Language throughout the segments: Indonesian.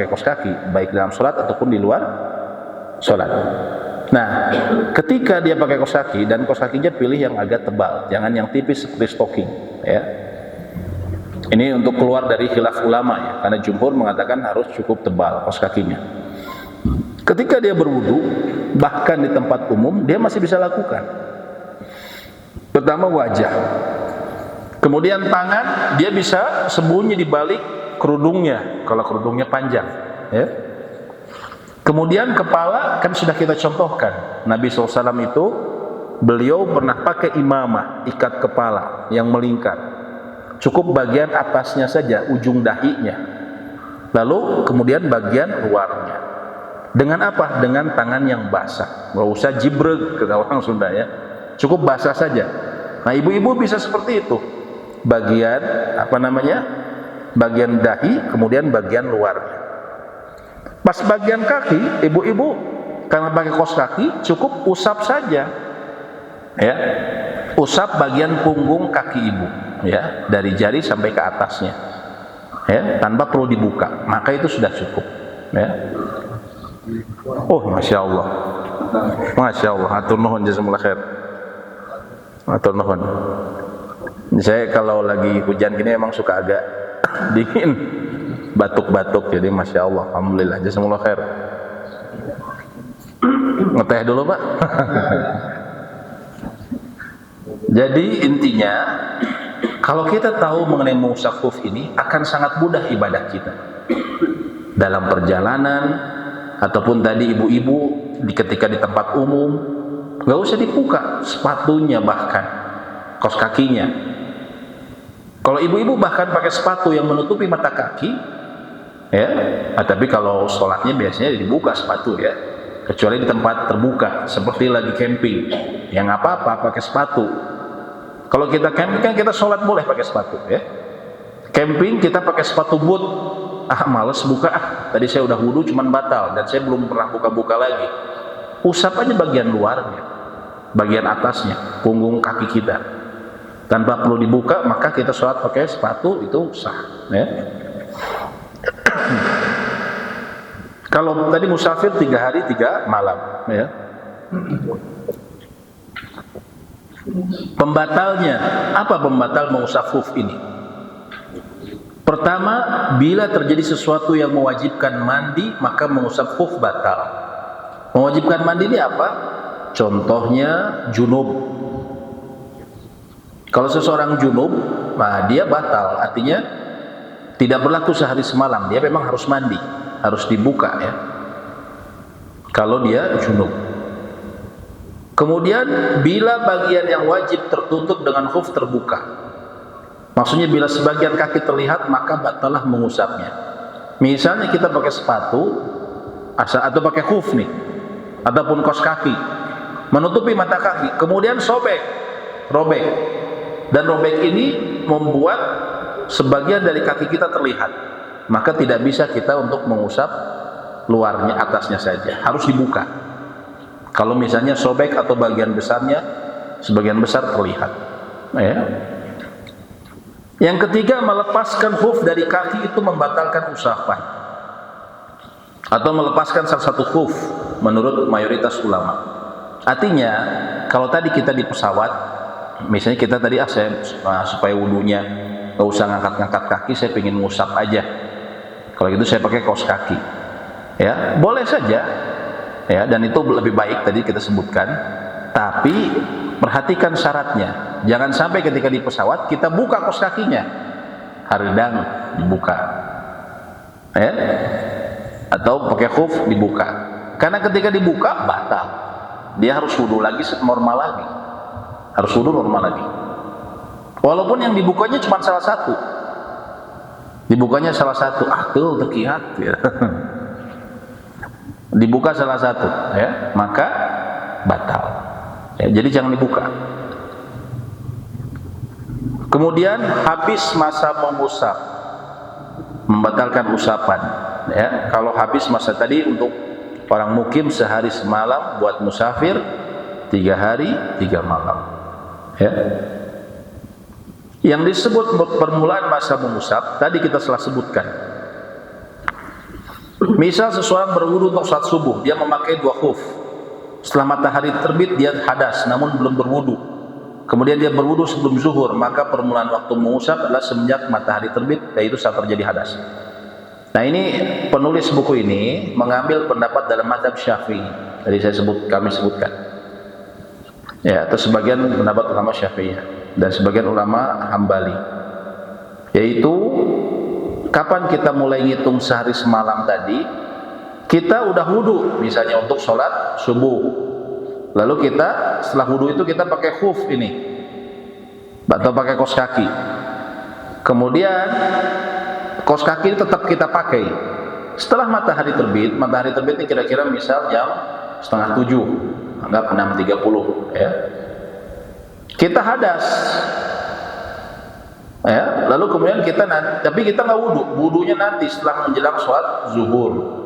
kaos kaki, baik dalam sholat ataupun di luar sholat. Nah, ketika dia pakai kaos kaki, dan kaos kakinya pilih yang agak tebal, jangan yang tipis seperti stocking, ya. Ini untuk keluar dari khilaf ulama, ya, karena jumhur mengatakan harus cukup tebal kaos kakinya. Ketika dia berwudu, bahkan di tempat umum, dia masih bisa lakukan. Pertama wajah, kemudian tangan, dia bisa sembunyi di balik kerudungnya kalau kerudungnya panjang, ya. Kemudian kepala, kan sudah kita contohkan, Nabi SAW itu beliau pernah pakai imamah, ikat kepala yang melingkar, cukup bagian atasnya saja, ujung dahinya, lalu kemudian bagian luarnya. Dengan apa? Dengan tangan yang basah, nggak usah jibreg kata orang Sunda, ya, cukup basah saja. Nah, ibu-ibu bisa seperti itu, bagian bagian dahi, kemudian bagian luarnya. Pas bagian kaki, ibu-ibu karena pakai kaos kaki, cukup usap saja, ya, usap bagian punggung kaki ibu, ya, dari jari sampai ke atasnya, ya, tanpa perlu dibuka, maka itu sudah cukup, ya. Oh, masya Allah, masya Allah, atur nuhun jazakumullah khair, atur nuhun. Saya kalau lagi hujan gini emang suka agak dingin, batuk-batuk, jadi masya Allah, alhamdulillah, jazakumullah khair. Ngeteh dulu Pak. Jadi intinya, kalau kita tahu mengenai mengusap khuf ini, akan sangat mudah ibadah kita dalam perjalanan, ataupun tadi ibu-ibu ketika di tempat umum, nggak usah dibuka sepatunya, bahkan kaos kakinya. Kalau ibu-ibu bahkan pakai sepatu yang menutupi mata kaki, ya, tapi kalau sholatnya biasanya dibuka sepatu, ya, kecuali di tempat terbuka seperti lagi camping, yang apa-apa pakai sepatu. Kalau kita camping kan kita sholat boleh pakai sepatu, ya. Camping kita pakai sepatu boot, males buka, tadi saya udah wudu cuman batal dan saya belum pernah buka-buka lagi. Usap aja bagian luarnya, bagian atasnya, punggung kaki kita, tanpa perlu dibuka, maka kita sholat pakai sepatu itu sah, ya. Kalau tadi musafir 3 hari 3 malam, ya. Pembatalnya apa? Pembatal mengusap khuf ini, pertama, bila terjadi sesuatu yang mewajibkan mandi, maka mengusap khuf batal. Mewajibkan mandi ini apa? Contohnya junub. Kalau seseorang junub, nah dia batal, artinya tidak berlaku sehari semalam, dia memang harus mandi, harus dibuka, ya, kalau dia junub. Kemudian bila bagian yang wajib tertutup dengan khuf terbuka, maksudnya bila sebagian kaki terlihat, maka batalah mengusapnya. Misalnya kita pakai sepatu atau pakai khuf nih, ataupun kaos kaki menutupi mata kaki, kemudian robek, dan robek ini membuat sebagian dari kaki kita terlihat, maka tidak bisa kita untuk mengusap luarnya, atasnya saja, harus dibuka. Kalau misalnya sobek atau bagian besarnya, sebagian besar terlihat, ya. Yang ketiga, melepaskan khuf dari kaki itu membatalkan usapan, atau melepaskan salah satu khuf menurut mayoritas ulama. Artinya, kalau tadi kita di pesawat, misalnya kita tadi saya supaya wudunya nggak usah ngangkat-ngangkat kaki, saya pengen ngusap aja, kalau gitu saya pakai kaos kaki, ya, boleh saja, ya, dan itu lebih baik tadi kita sebutkan. Tapi perhatikan syaratnya, jangan sampai ketika di pesawat kita buka kaos kakinya, hardang dibuka, ya, atau pakai khuf dibuka, karena ketika dibuka batal, dia harus wudu lagi normal lagi, harus wudu normal lagi, walaupun yang dibukanya cuma salah satu, tuh terkiat, ya. Dibuka salah satu, ya, maka batal, ya, jadi jangan dibuka. Kemudian habis masa mengusap, membatalkan usapan, ya. Kalau habis masa tadi untuk orang mukim sehari semalam, buat musafir 3 hari 3 malam, ya. Yang disebut permulaan masa mengusap tadi kita telah sebutkan. Misal seseorang berwudu untuk salat subuh, dia memakai 2 khuf. Setelah matahari terbit dia hadas namun belum berwudu. Kemudian dia berwudu sebelum zuhur, maka permulaan waktu mengusap adalah semenjak matahari terbit, yaitu saat terjadi hadas. Nah, ini penulis buku ini mengambil pendapat dalam mazhab Syafi'i. Tadi kami sebutkan. Ya, atau sebagian pendapat ulama Syafi'i dan sebagian ulama Hambali. Yaitu kapan kita mulai ngitung sehari semalam tadi? Kita udah wudu misalnya untuk sholat subuh, lalu kita setelah wudu itu kita pakai khuf ini atau pakai kaos kaki. Kemudian kaos kaki tetap kita pakai setelah matahari terbit. Matahari terbit ini kira-kira misal jam 6:30, anggap 6:30 ya. Kita hadas ya, lalu kemudian kita tapi kita nggak wudu, wudunya nanti setelah menjelang sholat zuhur.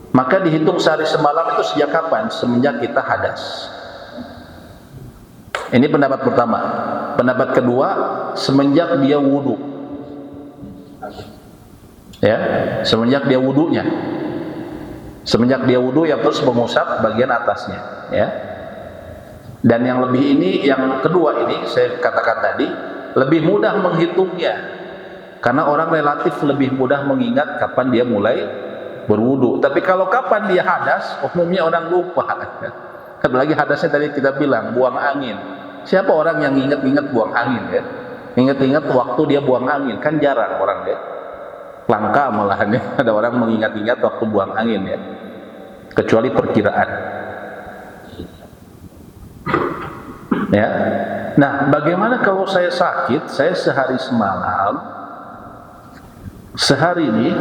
Maka dihitung sehari semalam itu sejak kapan? Semenjak kita hadas. Ini pendapat pertama. Pendapat kedua, semenjak dia wudu. Ya, semenjak dia wudunya. Semenjak dia wudu yang terus mengusap bagian atasnya, ya. Dan yang lebih ini, yang kedua ini saya katakan tadi, lebih mudah menghitungnya. Karena orang relatif lebih mudah mengingat kapan dia mulai berwudu. Tapi kalau kapan dia hadas, umumnya orang lupa. Apalagi hadasnya tadi kita bilang buang angin. Siapa orang yang ingat-ingat buang angin ya? Ingat-ingat waktu dia buang angin, kan jarang orang ya. Langka malahan ya, ada orang mengingat-ingat waktu buang angin ya. Kecuali perkiraan. Ya. Nah, bagaimana kalau saya sakit, saya sehari semalam, sehari ini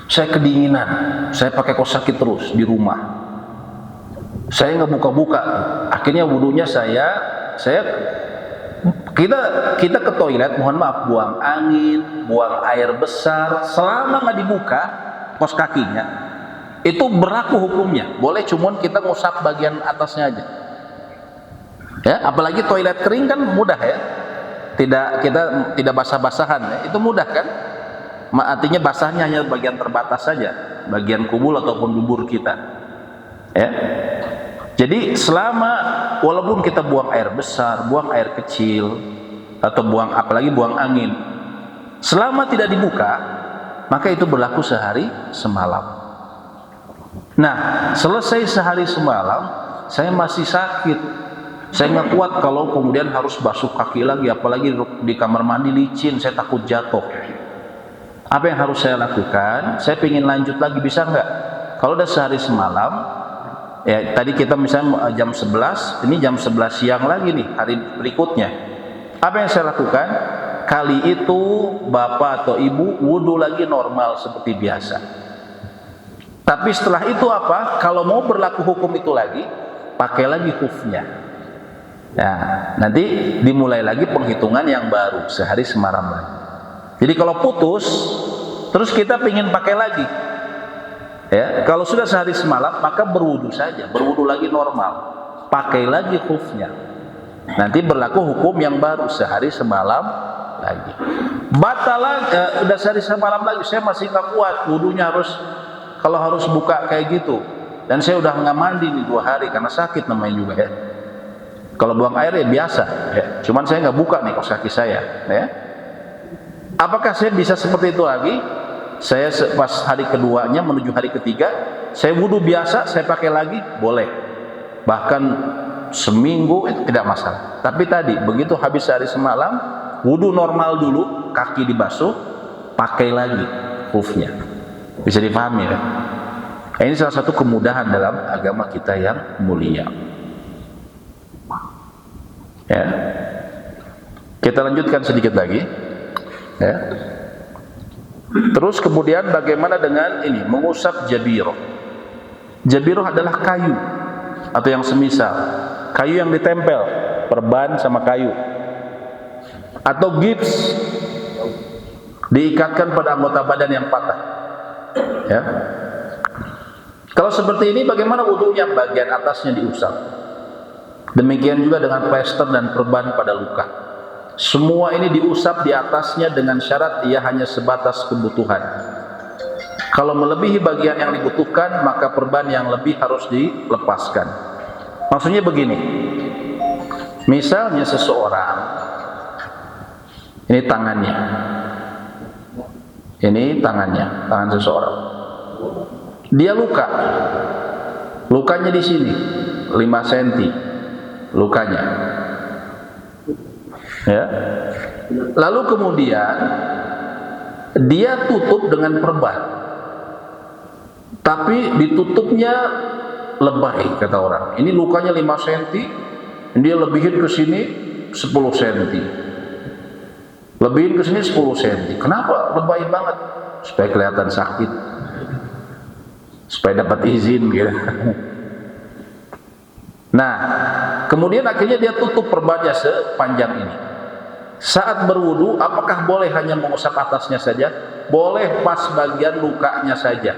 saya kedinginan, saya pakai kaos kaki terus di rumah. Saya nggak buka-buka, akhirnya wudunya kita ke toilet, mohon maaf, buang angin, buang air besar, selama nggak dibuka kaos kakinya, itu berlaku hukumnya. Boleh, cuman kita ngusap bagian atasnya aja. Ya, apalagi toilet kering kan mudah ya, kita tidak basah-basahan ya, itu mudah kan. Artinya basahnya hanya bagian terbatas saja, bagian kubul ataupun dubur kita ya. Jadi selama, walaupun kita buang air besar, buang air kecil, atau apalagi buang angin, selama tidak dibuka, maka itu berlaku sehari semalam. Nah, selesai sehari semalam, saya masih sakit, saya nggak kuat kalau kemudian harus basuh kaki lagi, apalagi di kamar mandi licin, saya takut jatuh. Apa yang harus saya lakukan? Saya ingin lanjut lagi, bisa nggak? Kalau udah sehari semalam, ya tadi kita misalnya jam 11, ini jam 11 siang lagi nih, hari berikutnya. Apa yang saya lakukan? Kali itu bapak atau ibu wudu lagi normal seperti biasa. Tapi setelah itu apa? Kalau mau berlaku hukum itu lagi, pakai lagi khufnya. Nah, nanti dimulai lagi penghitungan yang baru, sehari semalam lagi. Jadi kalau putus, terus kita ingin pakai lagi, ya, kalau sudah sehari semalam, maka berwudu saja, berwudu lagi normal, pakai lagi khufnya. Nanti berlaku hukum yang baru, sehari semalam lagi. Batal lagi, udah sehari semalam lagi, saya masih nggak kuat, wudunya kalau harus buka kayak gitu, dan saya udah nggak mandi nih 2 hari karena sakit namanya juga ya. Kalau buang air ya biasa, ya. Cuman saya nggak buka nih kaos kaki saya, ya. Apakah saya bisa seperti itu lagi? Saya pas hari keduanya menuju hari ketiga, saya wudu biasa, saya pakai lagi, boleh. Bahkan seminggu itu tidak masalah. Tapi tadi begitu habis sehari semalam, wudu normal dulu, kaki dibasuh, pakai lagi khufnya. Bisa dipahami ya? Ini salah satu kemudahan dalam agama kita yang mulia. Ya. Kita lanjutkan sedikit lagi. Ya. Terus kemudian bagaimana dengan ini, mengusap jabiroh. Jabiroh adalah kayu atau yang semisal, kayu yang ditempel, perban sama kayu, atau gips diikatkan pada anggota badan yang patah. Ya. Kalau seperti ini bagaimana wudunya? Bagian atasnya diusap. Demikian juga dengan plester dan perban pada luka. Semua ini diusap di atasnya dengan syarat ia hanya sebatas kebutuhan. Kalau melebihi bagian yang dibutuhkan, maka perban yang lebih harus dilepaskan. Maksudnya begini, misalnya seseorang, ini tangannya, tangan seseorang, dia lukanya di sini 5 cm lukanya, ya. Lalu kemudian dia tutup dengan perban, tapi ditutupnya lebay, kata orang. Ini lukanya 5 cm, dia lebihin ke sini 10 cm, lebihin ke sini 10 cm. Kenapa lebay banget? Supaya kelihatan sakit, supaya dapat izin gitu. Nah, kemudian akhirnya dia tutup perbannya sepanjang ini. Saat berwudu, apakah boleh hanya mengusap atasnya saja? Boleh pas bagian lukanya saja,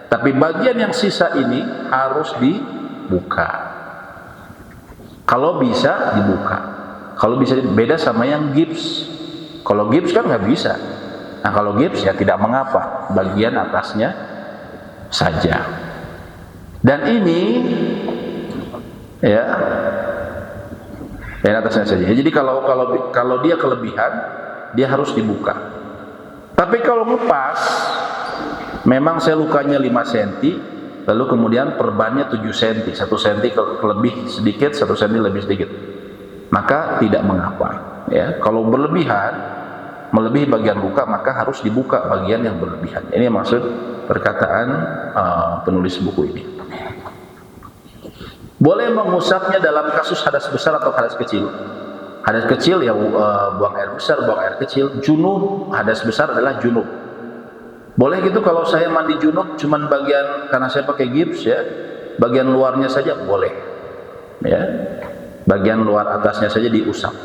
tapi bagian yang sisa ini harus dibuka. Kalau bisa dibuka, kalau bisa, beda sama yang gips. Kalau gips kan nggak bisa. Nah, kalau gips ya tidak mengapa, bagian atasnya saja. Dan ini ya, yang atasnya saja. Jadi kalau dia kelebihan, dia harus dibuka. Tapi kalau lepas, memang saya lukanya 5 cm, lalu kemudian perbannya 7 cm, 1 cm lebih sedikit, 1 cm lebih sedikit, maka tidak mengapa. Ya, kalau berlebihan, melebihi bagian luka, maka harus dibuka bagian yang berlebihan. Ini maksud perkataan penulis buku ini. Boleh mengusapnya dalam kasus hadas besar atau hadas kecil. Hadas kecil ya buang air besar, buang air kecil. Junub, hadas besar adalah junub. Boleh gitu kalau saya mandi junub cuman bagian, karena saya pakai gips ya, bagian luarnya saja boleh. Ya. Bagian luar atasnya saja diusap.